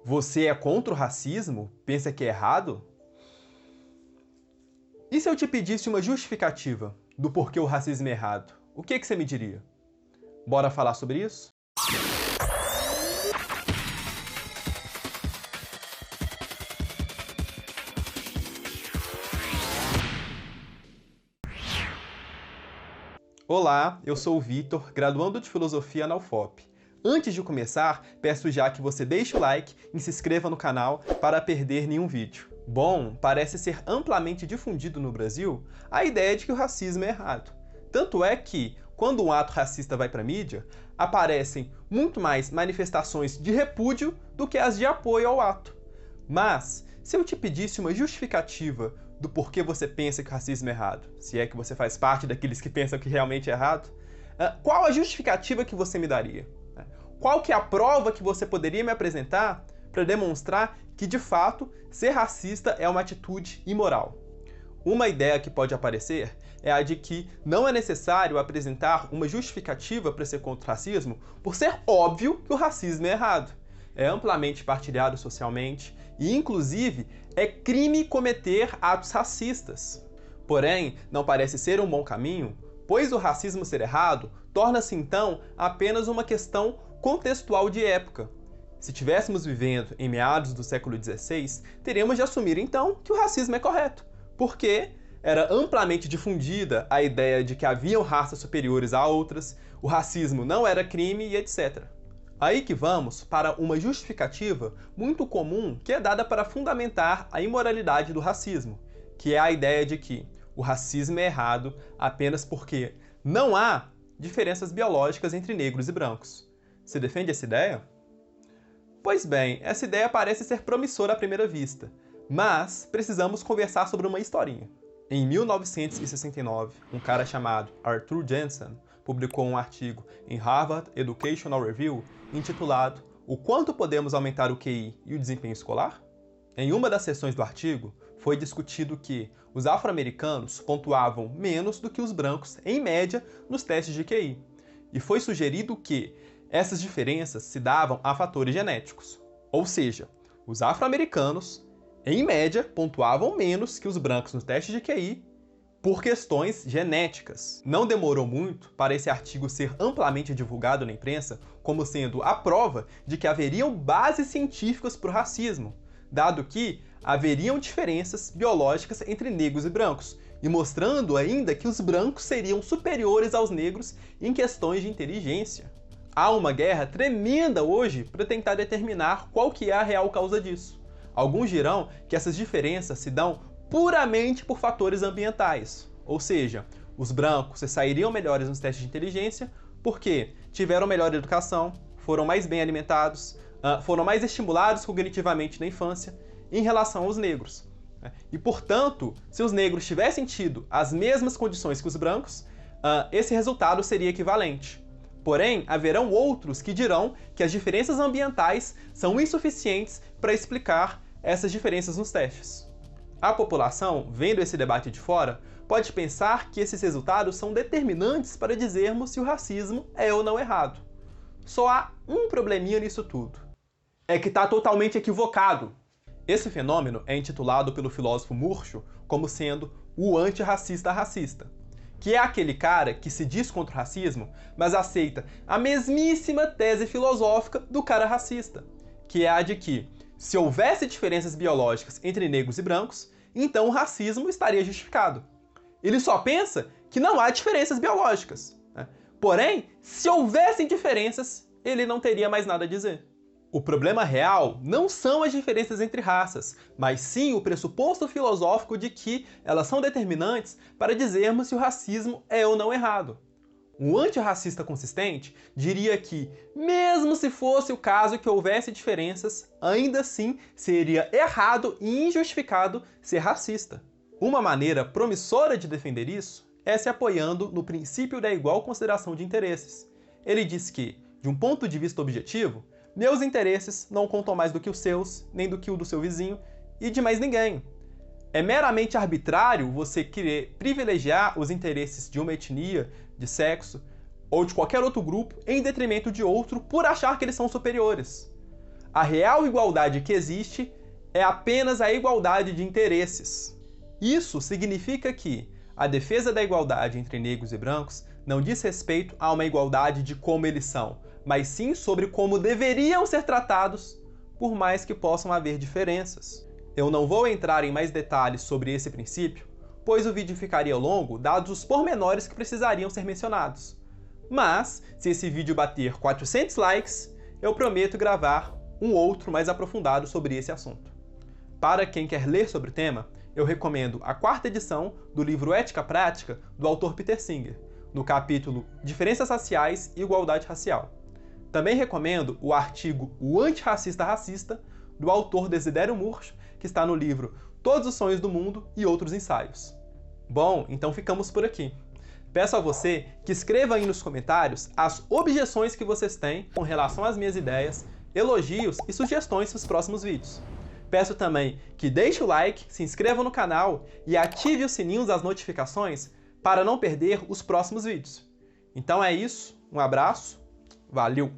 Você é contra o racismo? Pensa que é errado? E se eu te pedisse uma justificativa do porquê o racismo é errado? O que você me diria? Bora falar sobre isso? Olá, eu sou o Vitor, graduando de Filosofia na UFOP. Antes de começar, peço já que você deixe o like e se inscreva no canal para perder nenhum vídeo. Bom, parece ser amplamente difundido no Brasil a ideia de que o racismo é errado. Tanto é que, quando um ato racista vai para a mídia, aparecem muito mais manifestações de repúdio do que as de apoio ao ato. Mas, se eu te pedisse uma justificativa do porquê você pensa que o racismo é errado, se é que você faz parte daqueles que pensam que realmente é errado, qual a justificativa que você me daria? Qual que é a prova que você poderia me apresentar para demonstrar que, de fato, ser racista é uma atitude imoral? Uma ideia que pode aparecer é a de que não é necessário apresentar uma justificativa para ser contra o racismo por ser óbvio que o racismo é errado. É amplamente partilhado socialmente e, inclusive, é crime cometer atos racistas. Porém, não parece ser um bom caminho, pois o racismo ser errado torna-se, então, apenas uma questão contextual de época. Se estivéssemos vivendo em meados do século XVI, teríamos de assumir, então, que o racismo é correto, porque era amplamente difundida a ideia de que haviam raças superiores a outras, o racismo não era crime e etc. Aí que vamos para uma justificativa muito comum que é dada para fundamentar a imoralidade do racismo, que é a ideia de que o racismo é errado apenas porque não há diferenças biológicas entre negros e brancos. Você defende essa ideia? Pois bem, essa ideia parece ser promissora à primeira vista, mas precisamos conversar sobre uma historinha. Em 1969, um cara chamado Arthur Jensen publicou um artigo em Harvard Educational Review intitulado O quanto podemos aumentar o QI e o desempenho escolar? Em uma das seções do artigo, foi discutido que os afro-americanos pontuavam menos do que os brancos, em média, nos testes de QI. E foi sugerido que essas diferenças se davam a fatores genéticos. Ou seja, os afro-americanos, em média, pontuavam menos que os brancos no teste de QI por questões genéticas. Não demorou muito para esse artigo ser amplamente divulgado na imprensa como sendo a prova de que haveriam bases científicas para o racismo, dado que haveriam diferenças biológicas entre negros e brancos, e mostrando ainda que os brancos seriam superiores aos negros em questões de inteligência. Há uma guerra tremenda hoje para tentar determinar qual que é a real causa disso. Alguns dirão que essas diferenças se dão puramente por fatores ambientais, ou seja, os brancos se sairiam melhores nos testes de inteligência porque tiveram melhor educação, foram mais bem alimentados, foram mais estimulados cognitivamente na infância em relação aos negros. E, portanto, se os negros tivessem tido as mesmas condições que os brancos, esse resultado seria equivalente. Porém, haverão outros que dirão que as diferenças ambientais são insuficientes para explicar essas diferenças nos testes. A população, vendo esse debate de fora, pode pensar que esses resultados são determinantes para dizermos se o racismo é ou não errado. Só há um probleminha nisso tudo. É que está totalmente equivocado. Esse fenômeno é intitulado pelo filósofo Murchow como sendo o antirracista racista, que é aquele cara que se diz contra o racismo, mas aceita a mesmíssima tese filosófica do cara racista, que é a de que, se houvesse diferenças biológicas entre negros e brancos, então o racismo estaria justificado. Ele só pensa que não há diferenças biológicas. Porém, se houvessem diferenças, ele não teria mais nada a dizer. O problema real não são as diferenças entre raças, mas sim o pressuposto filosófico de que elas são determinantes para dizermos se o racismo é ou não errado. Um antirracista consistente diria que, mesmo se fosse o caso que houvesse diferenças, ainda assim seria errado e injustificado ser racista. Uma maneira promissora de defender isso é se apoiando no princípio da igual consideração de interesses. Ele diz que, de um ponto de vista objetivo, meus interesses não contam mais do que os seus, nem do que o do seu vizinho e de mais ninguém. É meramente arbitrário você querer privilegiar os interesses de uma etnia, de sexo ou de qualquer outro grupo em detrimento de outro por achar que eles são superiores. A real igualdade que existe é apenas a igualdade de interesses. Isso significa que a defesa da igualdade entre negros e brancos não diz respeito a uma igualdade de como eles são, mas sim sobre como deveriam ser tratados, por mais que possam haver diferenças. Eu não vou entrar em mais detalhes sobre esse princípio, pois o vídeo ficaria longo dados os pormenores que precisariam ser mencionados. Mas, se esse vídeo bater 400 likes, eu prometo gravar um outro mais aprofundado sobre esse assunto. Para quem quer ler sobre o tema, eu recomendo a 4ª edição do livro Ética Prática, do autor Peter Singer, no capítulo Diferenças Raciais e Igualdade Racial. Também recomendo o artigo O Antirracista Racista, do autor Desidério Murcho, que está no livro Todos os Sonhos do Mundo e Outros Ensaios. Bom, então ficamos por aqui. Peço a você que escreva aí nos comentários as objeções que vocês têm com relação às minhas ideias, elogios e sugestões para os próximos vídeos. Peço também que deixe o like, se inscreva no canal e ative o sininho das notificações para não perder os próximos vídeos. Então é isso, um abraço, valeu!